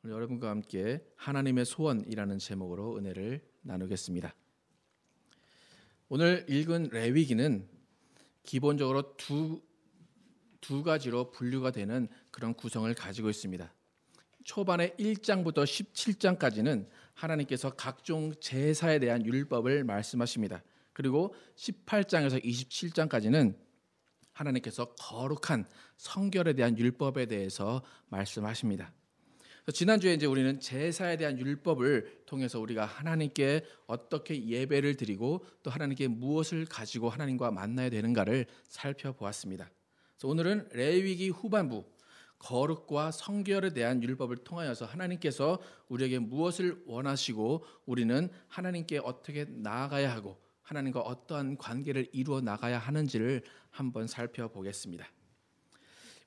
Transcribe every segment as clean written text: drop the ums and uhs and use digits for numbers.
오늘 여러분과 함께 하나님의 소원이라는 제목으로 은혜를 나누겠습니다. 오늘 읽은 레위기는 기본적으로 두 가지로 분류가 되는 그런 구성을 가지고 있습니다. 초반에 1장부터 17장까지는 하나님께서 각종 제사에 대한 율법을 말씀하십니다. 그리고 18장에서 27장까지는 하나님께서 거룩한 성결에 대한 율법에 대해서 말씀하십니다. 지난주에 이제 우리는 제사에 대한 율법을 통해서 우리가 하나님께 어떻게 예배를 드리고 또 하나님께 무엇을 가지고 하나님과 만나야 되는가를 살펴보았습니다. 그래서 오늘은 레위기 후반부 거룩과 성결에 대한 율법을 통하여서 하나님께서 우리에게 무엇을 원하시고 우리는 하나님께 어떻게 나아가야 하고 하나님과 어떠한 관계를 이루어 나가야 하는지를 한번 살펴보겠습니다.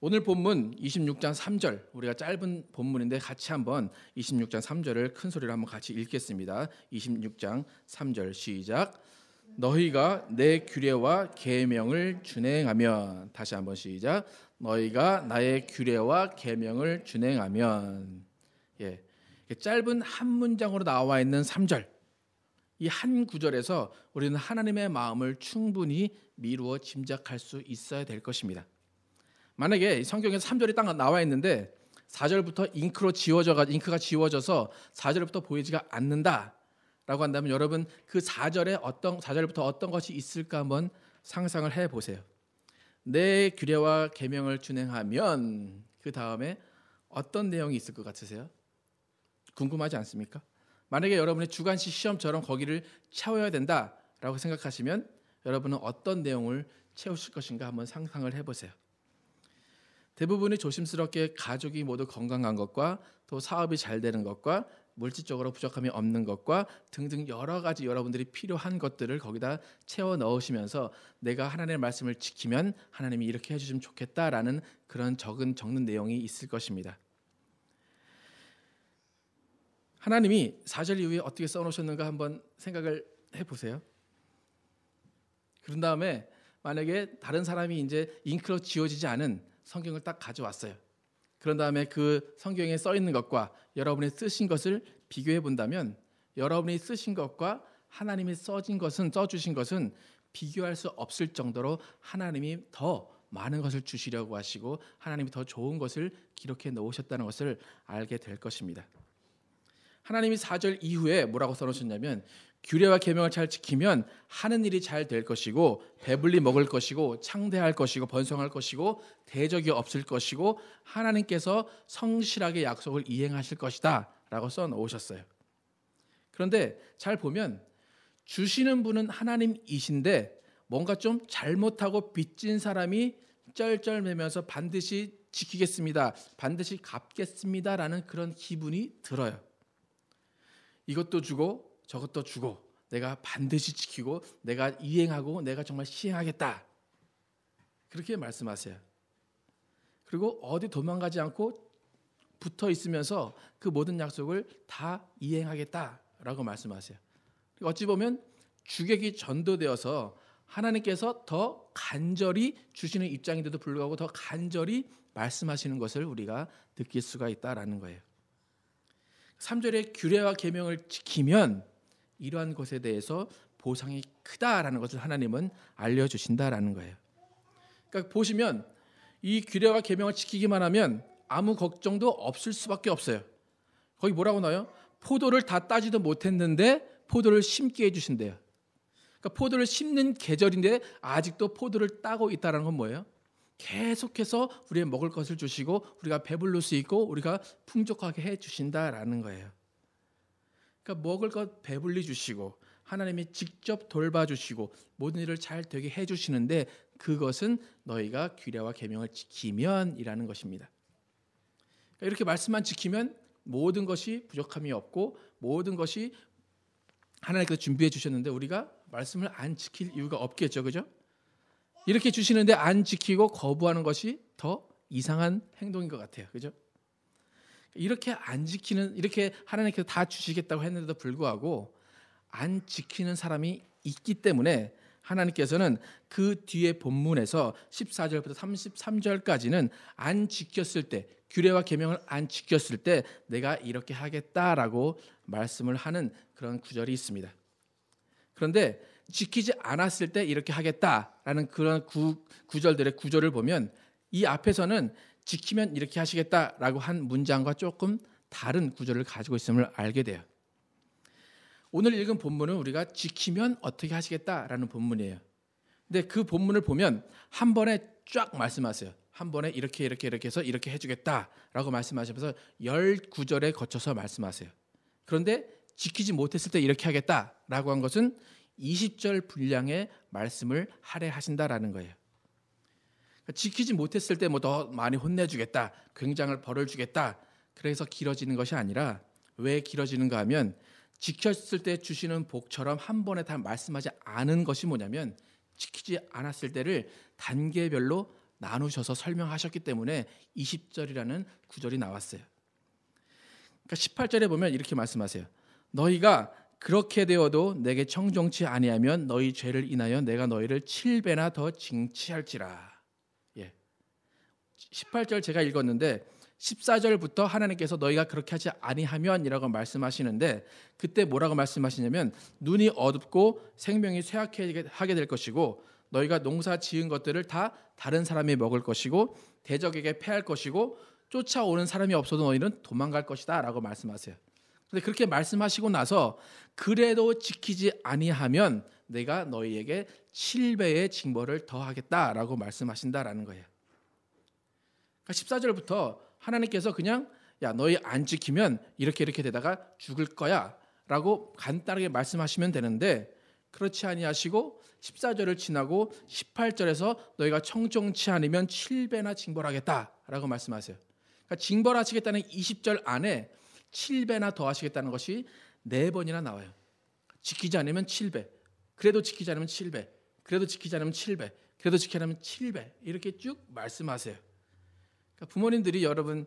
오늘 본문 26장 3절, 우리가 짧은 본문인데 같이 한번 26장 3절을 큰 소리로 한번 같이 읽겠습니다. 26장 3절 시작. 너희가 내 규례와 계명을 준행하면, 다시 한번 시작. 너희가 나의 규례와 계명을 준행하면. 짧은 한 문장으로 나와 있는 3절, 이 한 구절에서 우리는 하나님의 마음을 충분히 미루어 짐작할 수 있어야 될 것입니다. 만약에 성경에 3절이 딱 나와 있는데 4절부터 잉크가 지워져서 4절부터 보이지가 않는다라고 한다면 여러분 그 4절부터 어떤 것이 있을까 한번 상상을 해보세요. 내 규례와 계명을 준행하면 그 다음에 어떤 내용이 있을 것 같으세요? 궁금하지 않습니까? 만약에 여러분의 주간시 시험처럼 거기를 채워야 된다라고 생각하시면 여러분은 어떤 내용을 채우실 것인가 한번 상상을 해보세요. 대부분이 조심스럽게 가족이 모두 건강한 것과 또 사업이 잘 되는 것과 물질적으로 부족함이 없는 것과 등등 여러 가지 여러분들이 필요한 것들을 거기다 채워 넣으시면서 내가 하나님의 말씀을 지키면 하나님이 이렇게 해주시면 좋겠다라는 그런 적는 내용이 있을 것입니다. 하나님이 4절 이후에 어떻게 써놓으셨는가 한번 생각을 해보세요. 그런 다음에 만약에 다른 사람이 이제 잉크로 지워지지 않은 성경을 딱 가져왔어요. 그런 다음에 그 성경에 써 있는 것과 여러분이 쓰신 것을 비교해 본다면 여러분이 쓰신 것과 하나님이 써주신 것은 비교할 수 없을 정도로 하나님이 더 많은 것을 주시려고 하시고 하나님이 더 좋은 것을 기록해 놓으셨다는 것을 알게 될 것입니다. 하나님이 4절 이후에 뭐라고 써놓으셨냐면 규례와 계명을 잘 지키면 하는 일이 잘 될 것이고 배불리 먹을 것이고 창대할 것이고 번성할 것이고 대적이 없을 것이고 하나님께서 성실하게 약속을 이행하실 것이다 라고 써놓으셨어요. 그런데 잘 보면 주시는 분은 하나님이신데 뭔가 좀 잘못하고 빚진 사람이 쩔쩔매면서 반드시 지키겠습니다, 반드시 갚겠습니다 라는 그런 기분이 들어요. 이것도 주고 저것도 주고 내가 반드시 지키고 내가 이행하고 내가 정말 시행하겠다 그렇게 말씀하세요. 그리고 어디 도망가지 않고 붙어 있으면서 그 모든 약속을 다 이행하겠다라고 말씀하세요. 어찌 보면 주객이 전도되어서 하나님께서 더 간절히 주시는 입장인데도 불구하고 더 간절히 말씀하시는 것을 우리가 느낄 수가 있다라는 거예요. 3절의 규례와 계명을 지키면 이러한 것에 대해서 보상이 크다라는 것을 하나님은 알려주신다라는 거예요. 그러니까 보시면 이 규례와 계명을 지키기만 하면 아무 걱정도 없을 수밖에 없어요. 거기 뭐라고 나와요? 포도를 다 따지도 못했는데 포도를 심게 해주신대요. 그러니까 포도를 심는 계절인데 아직도 포도를 따고 있다는 건 뭐예요? 계속해서 우리의 먹을 것을 주시고 우리가 배부를 수 있고 우리가 풍족하게 해주신다라는 거예요. 그러니까 먹을 것 배불리 주시고 하나님이 직접 돌봐주시고 모든 일을 잘 되게 해주시는데 그것은 너희가 규례와 계명을 지키면이라는 것입니다. 그러니까 이렇게 말씀만 지키면 모든 것이 부족함이 없고 모든 것이 하나님께서 준비해 주셨는데 우리가 말씀을 안 지킬 이유가 없겠죠, 그죠? 이렇게 주시는데 안 지키고 거부하는 것이 더 이상한 행동인 것 같아요, 그죠? 이렇게 안 지키는, 이렇게 하나님께서 다 주시겠다고 했는데도 불구하고 안 지키는 사람이 있기 때문에 하나님께서는 그 뒤에 본문에서 14절부터 33절까지는 안 지켰을 때, 규례와 계명을 안 지켰을 때 내가 이렇게 하겠다라고 말씀을 하는 그런 구절이 있습니다. 그런데 지키지 않았을 때 이렇게 하겠다라는 그런 구절들의 구조를 보면 이 앞에서는 지키면 이렇게 하시겠다라고 한 문장과 조금 다른 구조를 가지고 있음을 알게 돼요. 오늘 읽은 본문은 우리가 지키면 어떻게 하시겠다라는 본문이에요. 근데 그 본문을 보면 한 번에 쫙 말씀하세요. 한 번에 이렇게 해서 이렇게 해주겠다라고 말씀하시면서 19절에 거쳐서 말씀하세요. 그런데 지키지 못했을 때 이렇게 하겠다라고 한 것은 20절 분량의 말씀을 할애하신다라는 거예요. 지키지 못했을 때 뭐 더 많이 혼내주겠다, 굉장을 벌을 주겠다, 그래서 길어지는 것이 아니라 왜 길어지는가 하면 지켰을 때 주시는 복처럼 한 번에 다 말씀하지 않은 것이 뭐냐면 지키지 않았을 때를 단계별로 나누셔서 설명하셨기 때문에 20절이라는 구절이 나왔어요. 그러니까 18절에 보면 이렇게 말씀하세요. 너희가 그렇게 되어도 내게 청종치 아니하면 너희 죄를 인하여 내가 너희를 7배나 더 징치할지라. 18절 제가 읽었는데 14절부터 하나님께서 너희가 그렇게 하지 아니하면이라고 말씀하시는데 그때 뭐라고 말씀하시냐면 눈이 어둡고 생명이 쇠약하게 될 것이고 너희가 농사 지은 것들을 다 다른 사람이 먹을 것이고 대적에게 패할 것이고 쫓아오는 사람이 없어도 너희는 도망갈 것이다 라고 말씀하세요. 그런데 그렇게 말씀하시고 나서 그래도 지키지 아니하면 내가 너희에게 7배의 징벌을 더하겠다라고 말씀하신다라는 거예요. 그러니까 14절부터 하나님께서 그냥 야 너희 안 지키면 이렇게 되다가 죽을 거야 라고 간단하게 말씀하시면 되는데 그렇지 아니하시고 14절을 지나고 18절에서 너희가 청종치 않으면 7배나 징벌하겠다라고 말씀하세요. 그러니까 징벌하시겠다는 20절 안에 7배나 더하시겠다는 것이 4번이나 나와요. 지키지 않으면 7배, 그래도 지키지 않으면 7배, 그래도 지키지 않으면 7배, 그래도 지키지 않으면 7배 이렇게 쭉 말씀하세요. 그러니까 부모님들이 여러분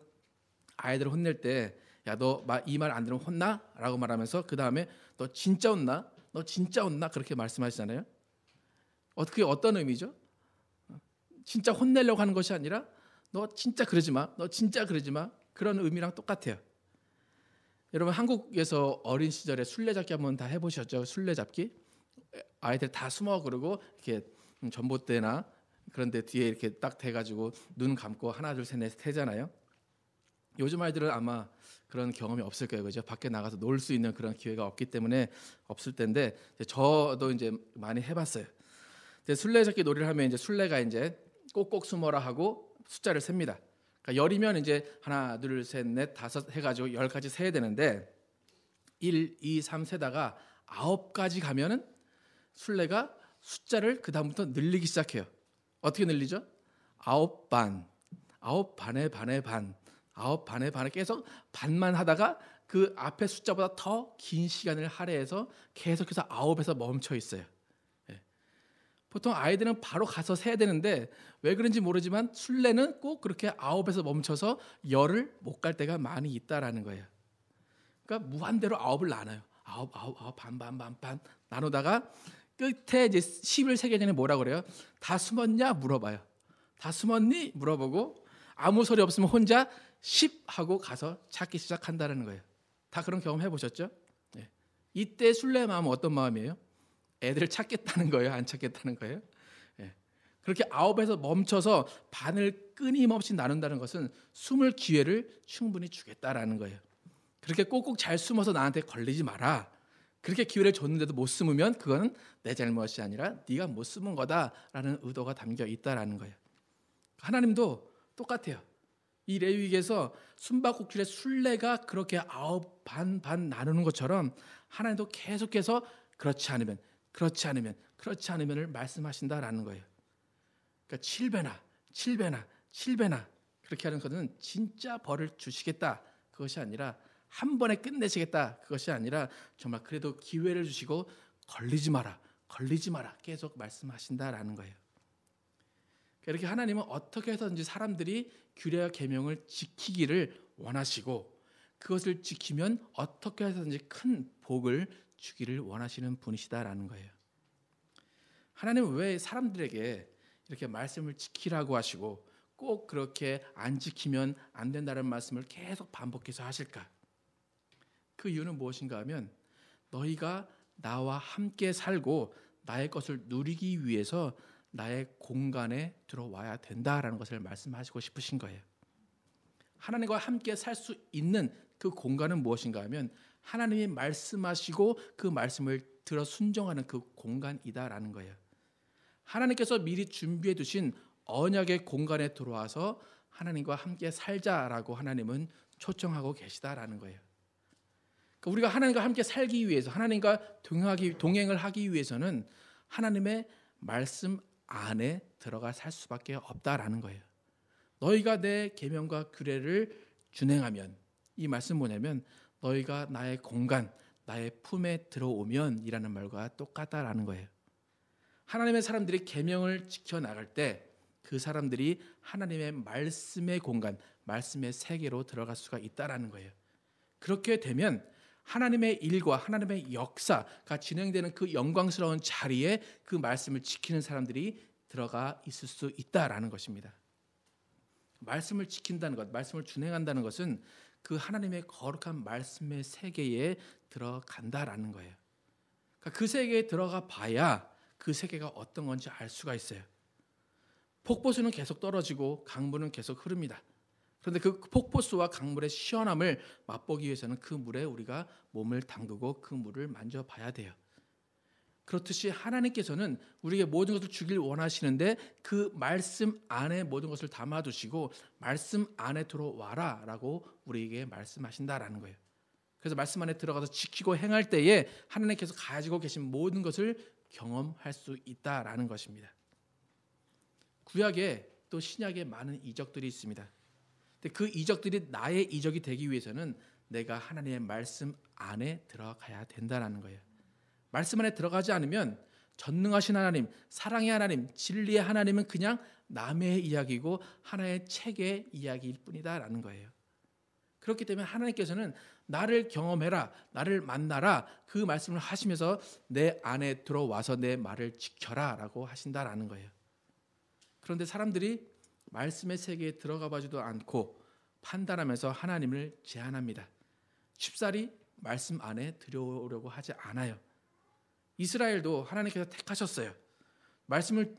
아이들 혼낼 때 야 너 이 말 안 들으면 혼나? 라고 말하면서 그 다음에 너 진짜 혼나? 너 진짜 혼나? 그렇게 말씀하시잖아요. 그게 어떤 의미죠? 진짜 혼내려고 하는 것이 아니라 너 진짜 그러지 마. 너 진짜 그러지 마. 그런 의미랑 똑같아요. 여러분 한국에서 어린 시절에 술래잡기 한번 다 해보셨죠? 술래잡기? 아이들 다 숨어 그러고 이렇게 전봇대나 그런 데 뒤에 이렇게 딱 대가지고 눈 감고 하나 둘 셋 넷 세잖아요. 요즘 아이들은 아마 그런 경험이 없을 거예요. 그죠? 밖에 나가서 놀 수 있는 그런 기회가 없기 때문에 없을 텐데 저도 이제 많이 해봤어요. 술래잡기 놀이를 하면 이제 술래가 이제 꼭꼭 숨어라 하고 숫자를 셉니다. 그러니까 열이면 이제 하나 둘 셋 넷 다섯 해가지고 10까지 세야 되는데 1, 2, 3 세다가 9까지 가면은 술래가 숫자를 그 다음부터 늘리기 시작해요. 어떻게 늘리죠? 9반, 9반에 반에 반, 9반에 반에 계속 반만 하다가 그 앞에 숫자보다 더 긴 시간을 할애해서 계속해서 9에서 멈춰 있어요. 보통 아이들은 바로 가서 세야 되는데 왜 그런지 모르지만 술래는 꼭 그렇게 9에서 멈춰서 10을 못 갈 때가 많이 있다라는 거예요. 그러니까 무한대로 9을 나눠요. 9, 반 나누다가 끝에 이제 10을 세기 전에 뭐라 그래요? 다 숨었냐 물어봐요. 다 숨었니? 물어보고 아무 소리 없으면 혼자 10 하고 가서 찾기 시작한다는 거예요. 다 그런 경험 해보셨죠? 네. 이때 술래의 마음은 어떤 마음이에요? 애들을 찾겠다는 거예요? 안 찾겠다는 거예요? 네. 그렇게 9에서 멈춰서 반을 끊임없이 나눈다는 것은 숨을 기회를 충분히 주겠다라는 거예요. 그렇게 꼭꼭 잘 숨어서 나한테 걸리지 마라. 그렇게 기회를 줬는데도 못 숨으면 그건 내 잘못이 아니라 네가 못 숨은 거다라는 의도가 담겨 있다라는 거예요. 하나님도 똑같아요. 이 레위기에서 숨바꼭질의 순례가 그렇게 9반 나누는 것처럼 하나님도 계속해서 그렇지 않으면을 말씀하신다라는 거예요. 그러니까 7배나 그렇게 하는 것은 진짜 벌을 주시겠다 그것이 아니라 한 번에 끝내시겠다 그것이 아니라 정말 그래도 기회를 주시고 걸리지 마라 계속 말씀하신다라는 거예요. 이렇게 하나님은 어떻게 해서든지 사람들이 규례와 계명을 지키기를 원하시고 그것을 지키면 어떻게 해서든지 큰 복을 주기를 원하시는 분이시다라는 거예요. 하나님은 왜 사람들에게 이렇게 말씀을 지키라고 하시고 꼭 그렇게 안 지키면 안 된다는 말씀을 계속 반복해서 하실까? 그 이유는 무엇인가 하면 너희가 나와 함께 살고 나의 것을 누리기 위해서 나의 공간에 들어와야 된다라는 것을 말씀하시고 싶으신 거예요. 하나님과 함께 살 수 있는 그 공간은 무엇인가 하면 하나님이 말씀하시고 그 말씀을 들어 순종하는 그 공간이다라는 거예요. 하나님께서 미리 준비해 두신 언약의 공간에 들어와서 하나님과 함께 살자라고 하나님은 초청하고 계시다라는 거예요. 그러니까 우리가 하나님과 함께 살기 위해서 하나님과 동행을 하기 위해서는 하나님의 말씀 안에 들어가 살 수밖에 없다라는 거예요. 너희가 내 계명과 규례를 준행하면, 이 말씀 뭐냐면 너희가 나의 공간, 나의 품에 들어오면 이라는 말과 똑같다라는 거예요. 하나님의 사람들이 계명을 지켜나갈 때 그 사람들이 하나님의 말씀의 공간, 말씀의 세계로 들어갈 수가 있다라는 거예요. 그렇게 되면 하나님의 일과 하나님의 역사가 진행되는 그 영광스러운 자리에 그 말씀을 지키는 사람들이 들어가 있을 수 있다라는 것입니다. 말씀을 지킨다는 것, 말씀을 준행한다는 것은 그 하나님의 거룩한 말씀의 세계에 들어간다라는 거예요. 그러니까 그 세계에 들어가 봐야 그 세계가 어떤 건지 알 수가 있어요. 폭포수는 계속 떨어지고 강물은 계속 흐릅니다. 그런데 그 폭포수와 강물의 시원함을 맛보기 위해서는 그 물에 우리가 몸을 담그고 그 물을 만져봐야 돼요. 그렇듯이 하나님께서는 우리에게 모든 것을 주길 원하시는데 그 말씀 안에 모든 것을 담아두시고 말씀 안에 들어와라 라고 우리에게 말씀하신다라는 거예요. 그래서 말씀 안에 들어가서 지키고 행할 때에 하나님께서 가지고 계신 모든 것을 경험할 수 있다라는 것입니다. 구약에 또 신약에 많은 이적들이 있습니다. 근데 그 이적들이 나의 이적이 되기 위해서는 내가 하나님의 말씀 안에 들어가야 된다는 거예요. 말씀 안에 들어가지 않으면 전능하신 하나님, 사랑의 하나님, 진리의 하나님은 그냥 남의 이야기고 하나의 책의 이야기일 뿐이다라는 거예요. 그렇기 때문에 하나님께서는 나를 경험해라, 나를 만나라 그 말씀을 하시면서 내 안에 들어와서 내 말을 지켜라 라고 하신다라는 거예요. 그런데 사람들이 말씀의 세계에 들어가 봐지도 않고 판단하면서 하나님을 제한합니다. 쉽사리 말씀 안에 들어오려고 하지 않아요. 이스라엘도 하나님께서 택하셨어요. 말씀을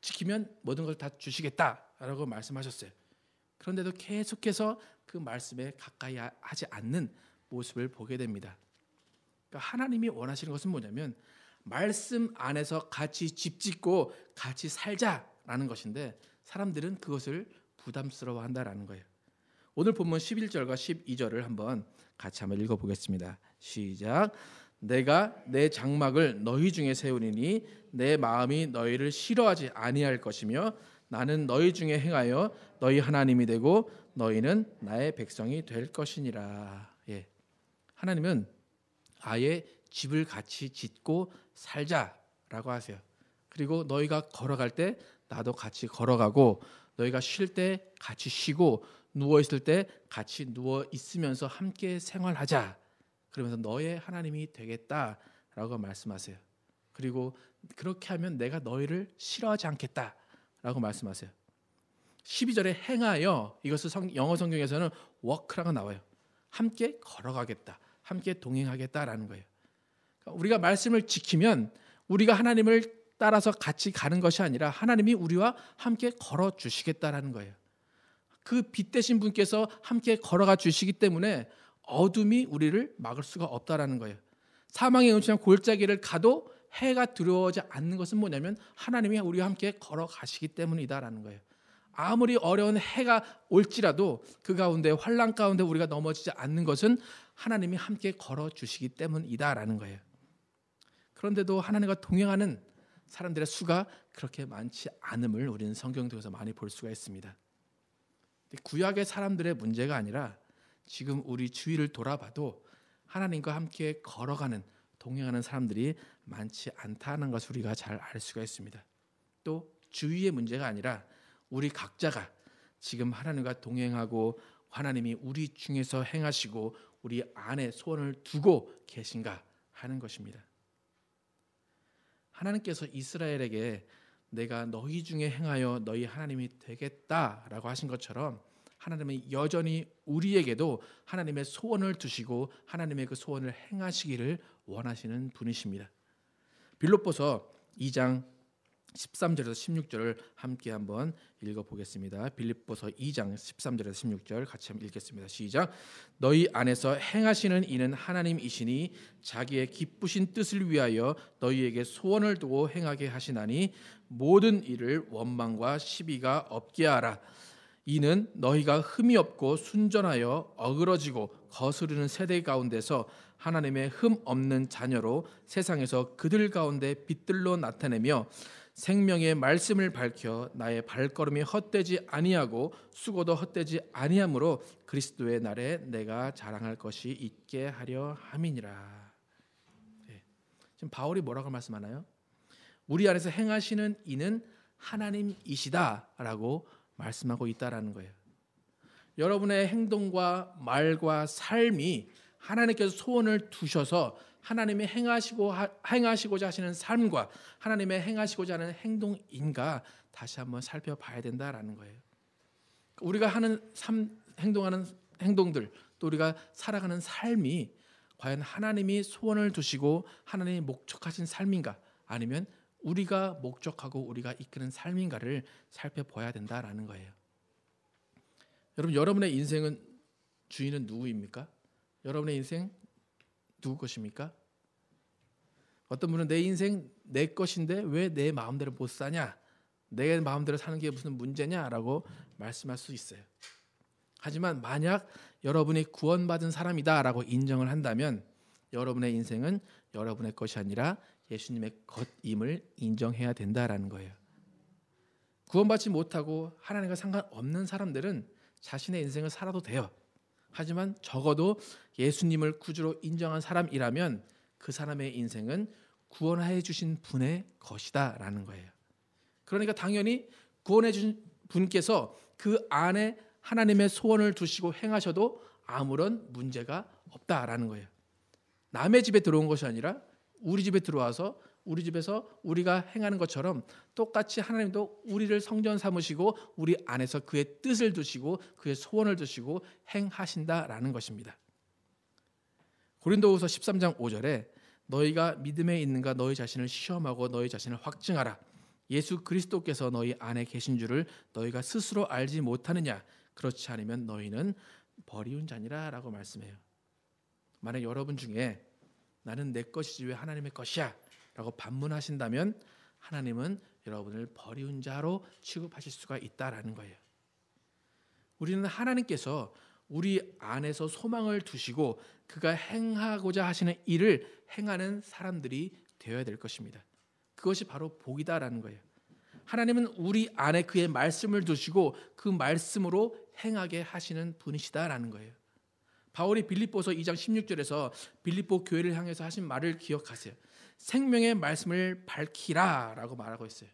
지키면 모든 걸 다 주시겠다라고 말씀하셨어요. 그런데도 계속해서 그 말씀에 가까이 하지 않는 모습을 보게 됩니다. 그러니까 하나님이 원하시는 것은 뭐냐면 말씀 안에서 같이 집 짓고 같이 살자라는 것인데 사람들은 그것을 부담스러워한다라는 거예요. 오늘 본문 11절과 12절을 한번 같이 한번 읽어보겠습니다. 시작. 내가 내 장막을 너희 중에 세우리니 내 마음이 너희를 싫어하지 아니할 것이며 나는 너희 중에 행하여 너희 하나님이 되고 너희는 나의 백성이 될 것이니라. 예. 하나님은 아예 집을 같이 짓고 살자라고 하세요. 그리고 너희가 걸어갈 때 나도 같이 걸어가고 너희가 쉴 때 같이 쉬고 누워 있을 때 같이 누워 있으면서 함께 생활하자. 그러면서 너의 하나님이 되겠다라고 말씀하세요. 그리고 그렇게 하면 내가 너희를 싫어하지 않겠다라고 말씀하세요. 12절에 행하여, 이것을 영어 성경에서는 walk라고 나와요. 함께 걸어가겠다, 함께 동행하겠다라는 거예요. 그러니까 우리가 말씀을 지키면 우리가 하나님을 따라서 같이 가는 것이 아니라 하나님이 우리와 함께 걸어주시겠다라는 거예요. 그 빛 되신 분께서 함께 걸어가 주시기 때문에 어둠이 우리를 막을 수가 없다라는 거예요. 사망의 음침한 골짜기를 가도 해가 두려워하지 않는 것은 뭐냐면 하나님이 우리와 함께 걸어가시기 때문이다라는 거예요. 아무리 어려운 해가 올지라도 그 가운데 환난 가운데 우리가 넘어지지 않는 것은 하나님이 함께 걸어주시기 때문이다라는 거예요. 그런데도 하나님과 동행하는 사람들의 수가 그렇게 많지 않음을 우리는 성경 통해서 많이 볼 수가 있습니다. 구약의 사람들의 문제가 아니라 지금 우리 주위를 돌아봐도 하나님과 함께 걸어가는 동행하는 사람들이 많지 않다는 것을 우리가 잘 알 수가 있습니다. 또 주위의 문제가 아니라 우리 각자가 지금 하나님과 동행하고 하나님이 우리 중에서 행하시고 우리 안에 소원을 두고 계신가 하는 것입니다. 하나님께서 이스라엘에게 내가 너희 중에 행하여 너희 하나님이 되겠다라고 하신 것처럼 하나님은 여전히 우리에게도 하나님의 소원을 두시고 하나님의 그 소원을 행하시기를 원하시는 분이십니다. 빌립보서 2장 13절에서 16절을 함께 한번 읽어보겠습니다. 빌립보서 2장 13절에서 16절 같이 한번 읽겠습니다. 시작. 너희 안에서 행하시는 이는 하나님이시니 자기의 기쁘신 뜻을 위하여 너희에게 소원을 두고 행하게 하시나니 모든 일을 원망과 시비가 없게 하라. 이는 너희가 흠이 없고 순전하여 어그러지고 거스르는 세대 가운데서 하나님의 흠 없는 자녀로 세상에서 그들 가운데 빛들로 나타내며 생명의 말씀을 밝혀 나의 발걸음이 헛되지 아니하고 수고도 헛되지 아니하므로 그리스도의 날에 내가 자랑할 것이 있게 하려 함이니라. 지금 바울이 뭐라고 말씀하나요? 우리 안에서 행하시는 이는 하나님이시다라고 말씀하고 있다라는 거예요. 여러분의 행동과 말과 삶이 하나님께서 소원을 두셔서 하나님이 행하시고자 하시는 삶과 하나님의 행하시고자 하는 행동인가 다시 한번 살펴봐야 된다라는 거예요. 우리가 하는 행동하는 행동들 또 우리가 살아가는 삶이 과연 하나님이 소원을 두시고 하나님이 목적하신 삶인가 아니면 우리가 목적하고 우리가 이끄는 삶인가를 살펴봐야 된다라는 거예요. 여러분의 인생은 주인은 누구입니까? 여러분의 인생 누구 것입니까? 어떤 분은 내 인생 내 것인데 왜 내 마음대로 못 사냐? 내 마음대로 사는 게 무슨 문제냐라고 말씀할 수 있어요. 하지만 만약 여러분이 구원받은 사람이다라고 인정을 한다면 여러분의 인생은 여러분의 것이 아니라 예수님의 것임을 인정해야 된다라는 거예요. 구원받지 못하고 하나님과 상관없는 사람들은 자신의 인생을 살아도 돼요. 하지만 적어도 예수님을 구주로 인정한 사람이라면 그 사람의 인생은 구원해 주신 분의 것이다라는 거예요. 그러니까 당연히 구원해 주신 분께서 그 안에 하나님의 소원을 두시고 행하셔도 아무런 문제가 없다라는 거예요. 남의 집에 들어온 것이 아니라 우리 집에 들어와서 우리 집에서 우리가 행하는 것처럼 똑같이 하나님도 우리를 성전 삼으시고 우리 안에서 그의 뜻을 두시고 그의 소원을 두시고 행하신다라는 것입니다. 고린도후서 13장 5절에 너희가 믿음에 있는가 너희 자신을 시험하고 너희 자신을 확증하라. 예수 그리스도께서 너희 안에 계신 줄을 너희가 스스로 알지 못하느냐. 그렇지 않으면 너희는 버리운 자니라 라고 말씀해요. 만약 여러분 중에 나는 내 것이지 왜 하나님의 것이야 라고 반문하신다면 하나님은 여러분을 버리운 자로 취급하실 수가 있다라는 거예요. 우리는 하나님께서 우리 안에서 소망을 두시고 그가 행하고자 하시는 일을 행하는 사람들이 되어야 될 것입니다. 그것이 바로 복이다라는 거예요. 하나님은 우리 안에 그의 말씀을 두시고 그 말씀으로 행하게 하시는 분이시다라는 거예요. 바울이 빌립보서 2장 16절에서 빌립보 교회를 향해서 하신 말을 기억하세요. 생명의 말씀을 밝히라라고 말하고 있어요.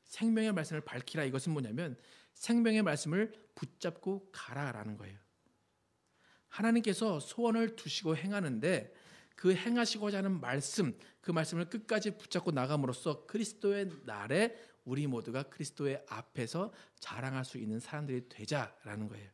생명의 말씀을 밝히라 이것은 뭐냐면 생명의 말씀을 붙잡고 가라라는 거예요. 하나님께서 소원을 두시고 행하는데 그 행하시고자 하는 말씀, 그 말씀을 끝까지 붙잡고 나감으로써 그리스도의 날에 우리 모두가 그리스도의 앞에서 자랑할 수 있는 사람들이 되자라는 거예요.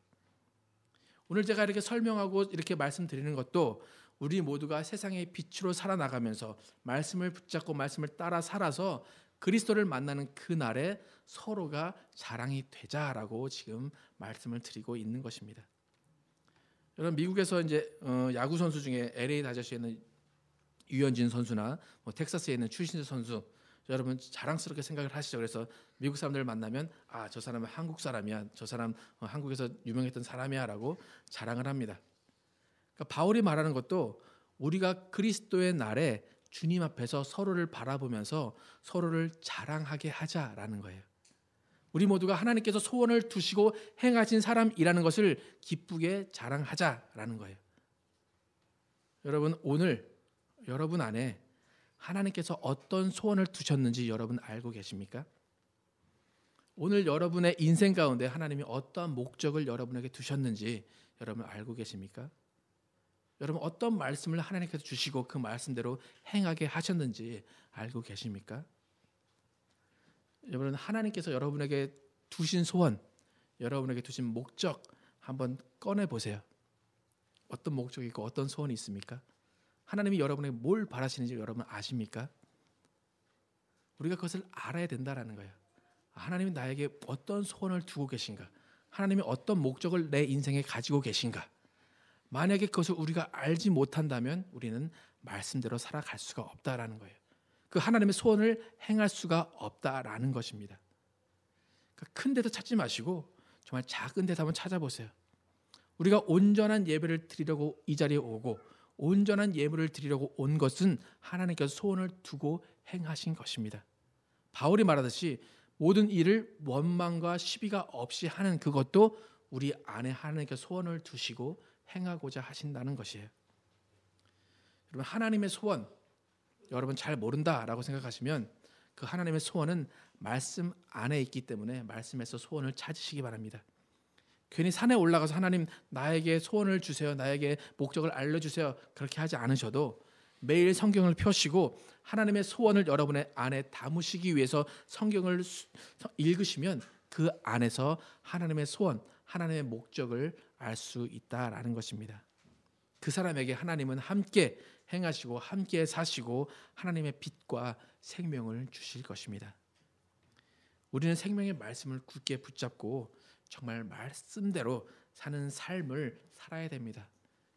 오늘 제가 이렇게 설명하고 이렇게 말씀드리는 것도 우리 모두가 세상의 빛으로 살아나가면서 말씀을 붙잡고 말씀을 따라 살아서 그리스도를 만나는 그 날에 서로가 자랑이 되자라고 지금 말씀을 드리고 있는 것입니다. 여러분 미국에서 이제 야구 선수 중에 LA 다저스에 있는 유현진 선수나 텍사스에 있는 추신수 선수 여러분 자랑스럽게 생각을 하시죠. 그래서 미국 사람들을 만나면 아, 저 사람은 한국 사람이야. 저 사람 한국에서 유명했던 사람이야라고 자랑을 합니다. 그러니까 바울이 말하는 것도 우리가 그리스도의 날에 주님 앞에서 서로를 바라보면서 서로를 자랑하게 하자라는 거예요. 우리 모두가 하나님께서 소원을 두시고 행하신 사람이라는 것을 기쁘게 자랑하자라는 거예요. 여러분 오늘 여러분 안에 하나님께서 어떤 소원을 두셨는지 여러분 알고 계십니까? 오늘 여러분의 인생 가운데 하나님이 어떠한 목적을 여러분에게 두셨는지 여러분 알고 계십니까? 여러분 어떤 말씀을 하나님께서 주시고 그 말씀대로 행하게 하셨는지 알고 계십니까? 여러분 하나님께서 여러분에게 두신 소원, 여러분에게 두신 목적 한번 꺼내 보세요. 어떤 목적이 있고 어떤 소원이 있습니까? 하나님이 여러분에게 뭘 바라시는지 여러분 아십니까? 우리가 그것을 알아야 된다라는 거예요. 하나님이 나에게 어떤 소원을 두고 계신가? 하나님이 어떤 목적을 내 인생에 가지고 계신가? 만약에 그것을 우리가 알지 못한다면 우리는 말씀대로 살아갈 수가 없다라는 거예요. 그 하나님의 소원을 행할 수가 없다라는 것입니다. 그러니까 큰 데도 찾지 마시고 정말 작은 데서 한번 찾아보세요. 우리가 온전한 예배를 드리려고 이 자리에 오고 온전한 예물을 드리려고 온 것은 하나님께서 소원을 두고 행하신 것입니다. 바울이 말하듯이 모든 일을 원망과 시비가 없이 하는 그것도 우리 안에 하나님께서 소원을 두시고 행하고자 하신다는 것이에요. 여러분 하나님의 소원 여러분 잘 모른다라고 생각하시면 그 하나님의 소원은 말씀 안에 있기 때문에 말씀에서 소원을 찾으시기 바랍니다. 괜히 산에 올라가서 하나님 나에게 소원을 주세요. 나에게 목적을 알려주세요. 그렇게 하지 않으셔도 매일 성경을 펴시고 하나님의 소원을 여러분의 안에 담으시기 위해서 성경을 읽으시면 그 안에서 하나님의 소원, 하나님의 목적을 알 수 있다라는 것입니다. 그 사람에게 하나님은 함께 행하시고 함께 사시고 하나님의 빛과 생명을 주실 것입니다. 우리는 생명의 말씀을 굳게 붙잡고 정말 말씀대로 사는 삶을 살아야 됩니다.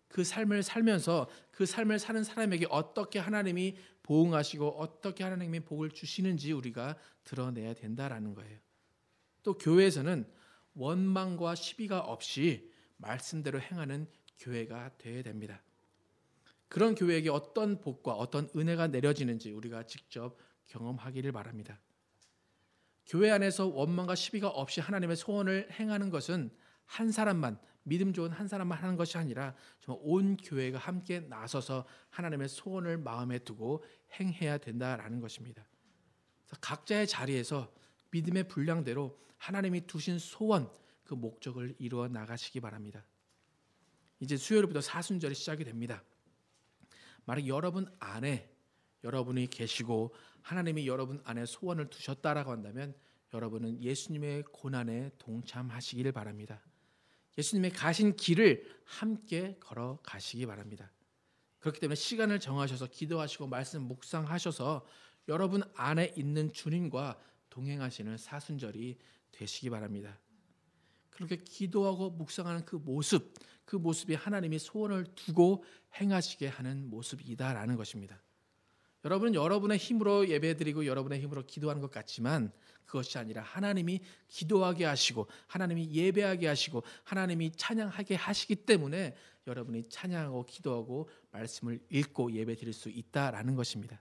그 삶을 살면서 그 삶을 사는 사람에게 어떻게 하나님이 보응하시고 어떻게 하나님이 복을 주시는지 우리가 드러내야 된다라는 거예요. 또 교회에서는 원망과 시비가 없이 말씀대로 행하는 교회가 되어야 됩니다. 그런 교회에게 어떤 복과 어떤 은혜가 내려지는지 우리가 직접 경험하기를 바랍니다. 교회 안에서 원망과 시비가 없이 하나님의 소원을 행하는 것은 한 사람만, 믿음 좋은 한 사람만 하는 것이 아니라 정말 온 교회가 함께 나서서 하나님의 소원을 마음에 두고 행해야 된다라는 것입니다. 각자의 자리에서 믿음의 분량대로 하나님이 두신 소원, 그 목적을 이루어 나가시기 바랍니다. 이제 수요일부터 사순절이 시작이 됩니다. 만약 여러분 안에 여러분이 계시고 하나님이 여러분 안에 소원을 두셨다라고 한다면 여러분은 예수님의 고난에 동참하시기를 바랍니다. 예수님의 가신 길을 함께 걸어가시기 바랍니다. 그렇기 때문에 시간을 정하셔서 기도하시고 말씀 묵상하셔서 여러분 안에 있는 주님과 동행하시는 사순절이 되시기 바랍니다. 그렇게 기도하고 묵상하는 그 모습이 하나님이 소원을 두고 행하시게 하는 모습이다라는 것입니다. 여러분은 여러분의 힘으로 예배드리고 여러분의 힘으로 기도하는 것 같지만 그것이 아니라 하나님이 기도하게 하시고 하나님이 예배하게 하시고 하나님이 찬양하게 하시기 때문에 여러분이 찬양하고 기도하고 말씀을 읽고 예배드릴 수 있다라는 것입니다.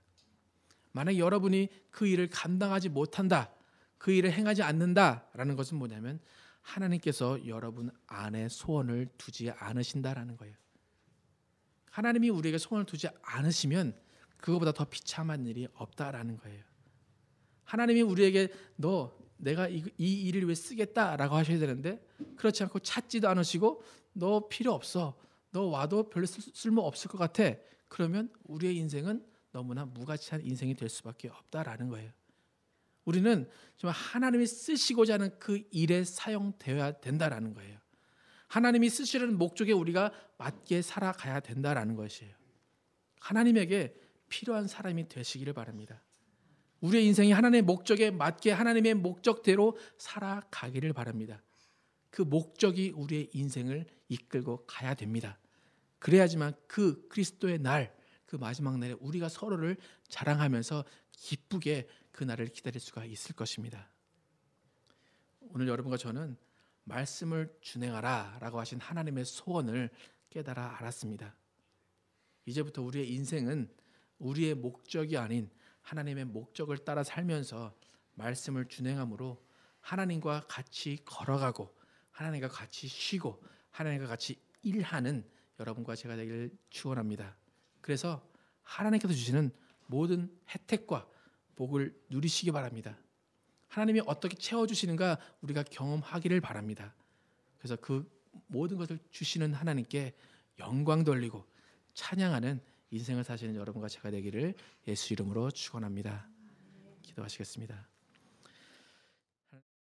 만약 여러분이 그 일을 감당하지 못한다, 그 일을 행하지 않는다라는 것은 뭐냐면 하나님께서 여러분 안에 소원을 두지 않으신다라는 거예요. 하나님이 우리에게 소원을 두지 않으시면 그거보다 더 비참한 일이 없다라는 거예요. 하나님이 우리에게 내가 이 일을 왜 쓰겠다라고 하셔야 되는데 그렇지 않고 찾지도 않으시고 너 필요 없어. 너 와도 별로 쓸모 없을 것 같아. 그러면 우리의 인생은 너무나 무가치한 인생이 될 수밖에 없다라는 거예요. 우리는 정말 하나님이 쓰시고자 하는 그 일에 사용되어야 된다라는 거예요. 하나님이 쓰시려는 목적에 우리가 맞게 살아가야 된다라는 것이에요. 하나님에게 필요한 사람이 되시기를 바랍니다. 우리의 인생이 하나님의 목적에 맞게 하나님의 목적대로 살아가기를 바랍니다. 그 목적이 우리의 인생을 이끌고 가야 됩니다. 그래야지만 그 그리스도의 날, 그 마지막 날에 우리가 서로를 자랑하면서 기쁘게 그 날을 기다릴 수가 있을 것입니다. 오늘 여러분과 저는 말씀을 준행하라 라고 하신 하나님의 소원을 깨달아 알았습니다. 이제부터 우리의 인생은 우리의 목적이 아닌 하나님의 목적을 따라 살면서 말씀을 준행함으로 하나님과 같이 걸어가고 하나님과 같이 쉬고 하나님과 같이 일하는 여러분과 제가 되기를 축원합니다. 그래서 하나님께서 주시는 모든 혜택과 복을 누리시기 바랍니다. 하나님이 어떻게 채워주시는가 우리가 경험하기를 바랍니다. 그래서 그 모든 것을 주시는 하나님께 영광 돌리고 찬양하는 인생을 사시는 여러분과 제가 되기를 예수 이름으로 축원합니다. 기도하시겠습니다.